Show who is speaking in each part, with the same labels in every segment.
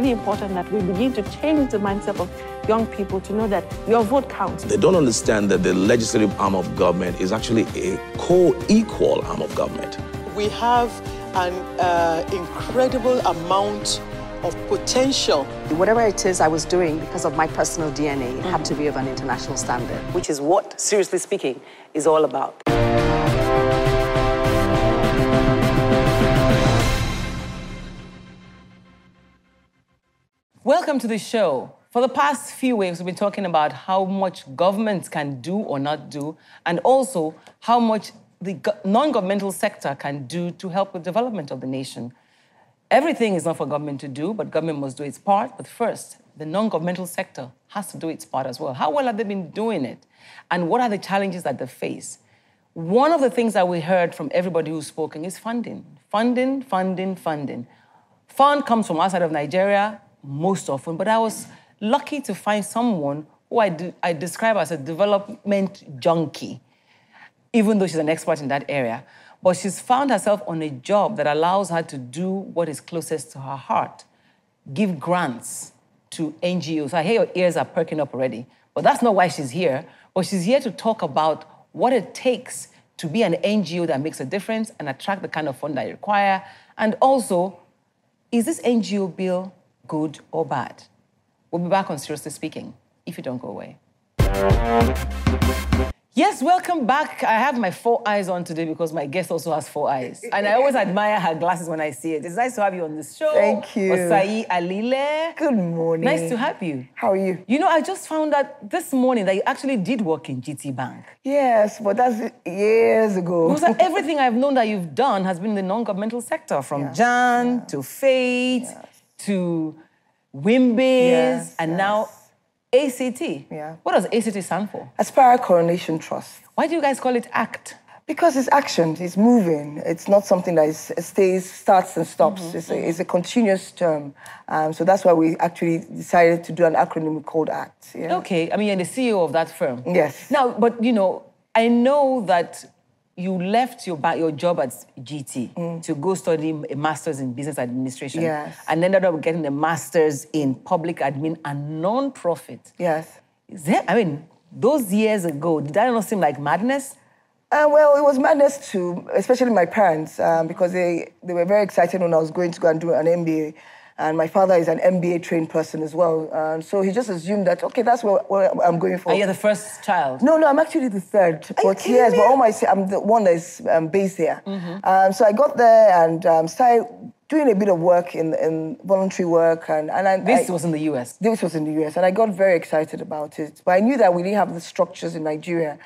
Speaker 1: really important that we begin to change the mindset of young people to know that your vote counts.
Speaker 2: They don't understand that the legislative arm of government is actually a co-equal arm of government.
Speaker 3: We have an incredible amount of potential.
Speaker 4: Whatever it is I was doing, because of my personal DNA, it had to be of an international standard, which is what, seriously speaking, is all about.
Speaker 5: Welcome to the show. For the past few weeks, we've been talking about how much governments can do or not do, and also how much the non-governmental sector can do to help with development of the nation. Everything is not for government to do, but government must do its part. But first, the non-governmental sector has to do its part as well. How well have they been doing it? And what are the challenges that they face? One of the things that we heard from everybody who's spoken is funding. Funding. Fund comes from outside of Nigeria most often, but I was lucky to find someone who I describe as a development junkie, even though she's an expert in that area. But she's found herself on a job that allows her to do what is closest to her heart, give grants to NGOs. I hear your ears are perking up already, but that's not why she's here. But she's here to talk about what it takes to be an NGO that makes a difference and attract the kind of fund that you require. And also, is this NGO bill good or bad? We'll be back on Seriously Speaking, if you don't go away. Yes, welcome back. I have my 4 eyes on today because my guest also has 4 eyes. And I always admire her glasses when I see it. It's nice to have you on this show.
Speaker 6: Thank you.
Speaker 5: Osai Alile.
Speaker 6: Good morning.
Speaker 5: Nice to have you.
Speaker 6: How are you?
Speaker 5: You know, I just found out this morning that you actually did work in GT Bank.
Speaker 6: Yes, but that's years ago.
Speaker 5: Because everything I've known that you've done has been in the non-governmental sector, from Jan to Fate to Wimbiz and now ACT.
Speaker 6: Yeah.
Speaker 5: What does ACT stand for?
Speaker 6: Aspire Coronation Trust.
Speaker 5: Why do you guys call it ACT?
Speaker 6: Because it's action, it's moving. It's not something that starts and stops. It's a continuous term. So that's why we actually decided to do an acronym called ACT. Yeah?
Speaker 5: Okay, I mean, you're the CEO of that firm.
Speaker 6: Yes.
Speaker 5: Now, but you know, I know that you left your job at GT to go study a master's in business administration.
Speaker 6: Yes.
Speaker 5: And ended up getting a master's in public admin and non-profit.
Speaker 6: Yes.
Speaker 5: I mean, those years ago, did that not seem like madness?
Speaker 6: Well, it was madness too, especially my parents, because they were very excited when I was going to go and do an MBA. And my father is an MBA-trained person as well. So he just assumed that, okay, that's what I'm going for.
Speaker 5: Are you the first child?
Speaker 6: No, I'm actually the third. But yes, but I'm the one that's based here. So I got there and started doing a bit of work in voluntary work.
Speaker 5: This was in the US?
Speaker 6: This was in the US. And I got very excited about it. But I knew that we didn't have the structures in Nigeria.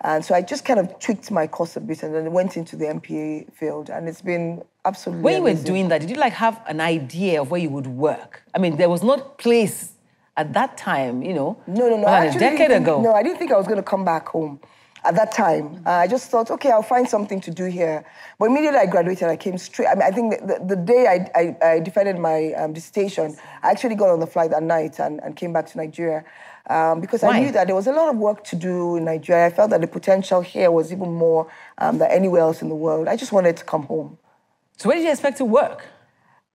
Speaker 6: And so I just kind of tweaked my course a bit and then went into the MPA field. And it's been absolutely
Speaker 5: When you were
Speaker 6: amazing.
Speaker 5: doing that, did you have an idea of where you would work? I mean, there was no place at that time, you know.
Speaker 6: No.
Speaker 5: A decade ago.
Speaker 6: No, I didn't think I was going to come back home at that time. I just thought, okay, I'll find something to do here. But immediately I graduated, I came straight. I mean, I think the day I defended my dissertation, I actually got on the flight that night and came back to Nigeria. Because I knew that there was a lot of work to do in Nigeria. I felt that the potential here was even more than anywhere else in the world. I just wanted to come home.
Speaker 5: So where did you expect to work?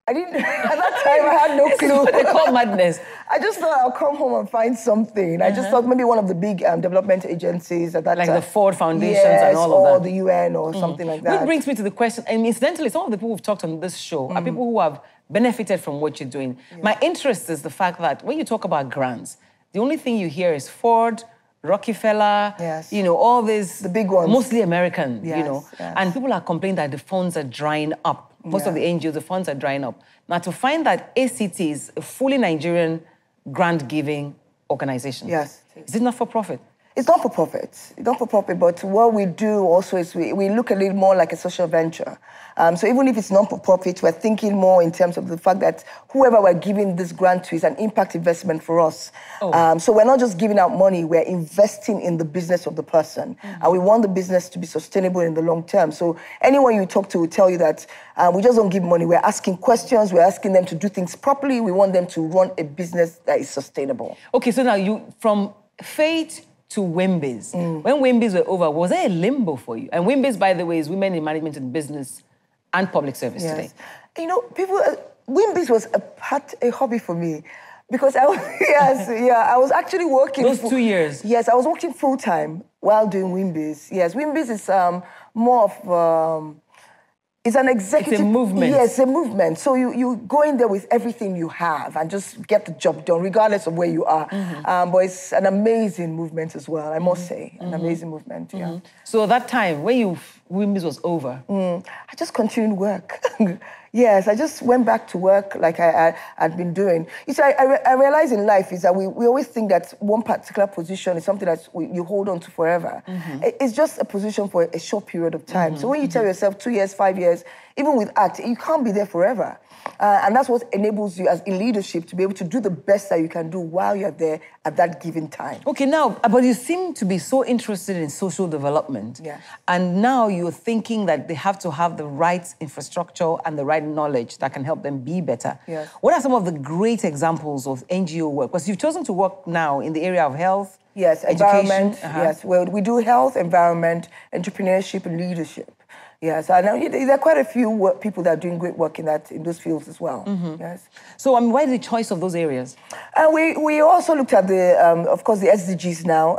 Speaker 6: I didn't, at that time, I had no clue.
Speaker 5: This is what they call madness.
Speaker 6: I just thought I'll come home and find something. I just thought maybe one of the big development agencies at that time.
Speaker 5: Like the Ford Foundations and all of that.
Speaker 6: or the UN or something like that.
Speaker 5: Which brings me to the question, and incidentally, some of the people we've talked on this show are people who have benefited from what you're doing. My interest is the fact that when you talk about grants, the only thing you hear is Ford, Rockefeller, you know, all these...
Speaker 6: The big ones.
Speaker 5: Mostly American,
Speaker 6: Yes,
Speaker 5: you know.
Speaker 6: yes.
Speaker 5: And people are complaining that the funds are drying up. Most of the NGOs, the funds are drying up. Now, to find that ACT is a fully Nigerian grant-giving organization.
Speaker 6: Yes.
Speaker 5: Is it not for profit?
Speaker 6: It's not for profit. It's not for profit, but what we do also is we look a little more like a social venture. So even if it's not for profit, we're thinking more in terms of the fact that whoever we're giving this grant to is an impact investment for us. So we're not just giving out money, we're investing in the business of the person. And we want the business to be sustainable in the long term. So anyone you talk to will tell you that we just don't give money. We're asking questions, we're asking them to do things properly. We want them to run a business that is sustainable.
Speaker 5: Okay, so now you, from Fate to Wimbiz. When Wimbiz were over, was there a limbo for you? And Wimbiz, by the way, is Women in Management and Business and Public Service today.
Speaker 6: You know, people Wimbys was a hobby for me. Because I was, I was actually working.
Speaker 5: Those 2 years?
Speaker 6: Yes, I was working full-time while doing Wimbys. Yes, Wimbys is more of, it's an executive...
Speaker 5: It's a movement.
Speaker 6: Yes, a movement. So you go in there with everything you have and just get the job done, regardless of where you are. But it's an amazing movement as well, I must say. An amazing movement, yeah.
Speaker 5: So that time, when Wimbys was over?
Speaker 6: I just continued work. Yes, I just went back to work like I had been doing. You see, I realize in life is that we always think that one particular position is something that you hold on to forever. It's just a position for a short period of time. So when you tell yourself 2 years, 5 years, even with ACT, you can't be there forever. And that's what enables you as in leadership to be able to do the best that you can do while you're there at that given time.
Speaker 5: Okay, now, but you seem to be so interested in social development.
Speaker 6: Yeah.
Speaker 5: And now you're thinking that they have to have the right infrastructure and the right knowledge that can help them be better.
Speaker 6: Yes.
Speaker 5: What are some of the great examples of NGO work? Because you've chosen to work now in the area of health,
Speaker 6: yes, environment, yes. Well, we do health, environment, entrepreneurship, and leadership. Yes, I know there are quite a few people that are doing great work in those fields as well. Yes.
Speaker 5: So, why the choice of those areas?
Speaker 6: We also looked at of course, the SDGs now,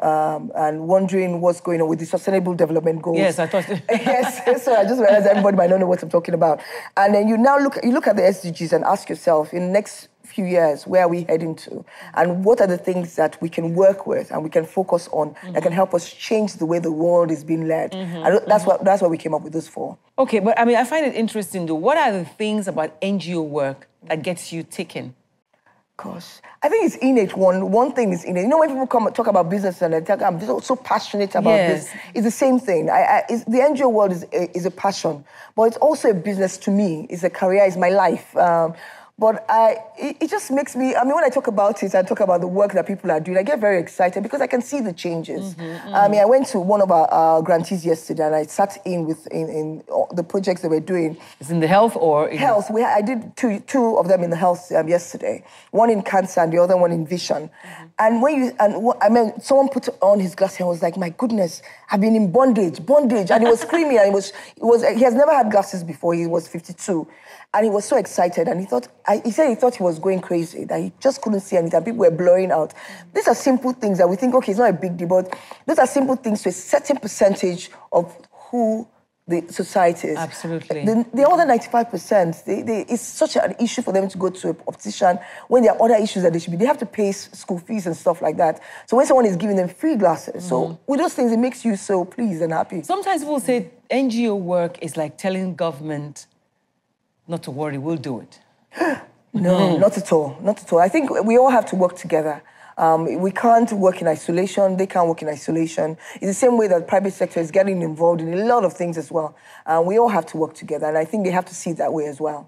Speaker 6: and wondering what's going on with the Sustainable Development Goals.
Speaker 5: Yes, I thought.
Speaker 6: Yes, so I just realized everybody might not know what I'm talking about. And then you look at the SDGs and ask yourself, in the next few years, where are we heading to? And what are the things that we can work with and we can focus on that can help us change the way the world is being led? And that's why we came up with those 4.
Speaker 5: Okay, but I find it interesting though. What are the things about NGO work that gets you ticking?
Speaker 6: Gosh, I think it's innate. One thing is innate. You know, when people come and talk about business and they talk, I'm so passionate about this. It's the the thing. The NGO world is a passion, but it's also a business to me. It's a career. It's my life. But it just makes me, when I talk about it, I talk about the work that people are doing, I get very excited because I can see the changes. I went to one of our grantees yesterday and I sat in the projects that we're doing.
Speaker 5: Is in the health or?
Speaker 6: Health. I did two of them in the health yesterday. One in cancer and the other one in vision. And someone put on his glasses and was like, my goodness, I've been in bondage. And he was screaming and he has never had glasses before. He was 52. And he was so excited, and he said he thought he was going crazy, that he just couldn't see anything, people were blurring out. These are simple things that we think, okay, it's not a big deal, but those are simple things to a certain percentage of who the society is.
Speaker 5: Absolutely.
Speaker 6: The other 95%, it's such an issue for them to go to an optician when there are other issues that they have to pay school fees and stuff like that. So when someone is giving them free glasses, so with those things, it makes you so pleased and happy.
Speaker 5: Sometimes people say NGO work is like telling government, not to worry, we'll do it.
Speaker 6: No, not at all. Not at all. I think we all have to work together. We can't work in isolation. They can't work in isolation. It's the same way that the private sector is getting involved in a lot of things as well. We all have to work together, and I think they have to see it that way as well.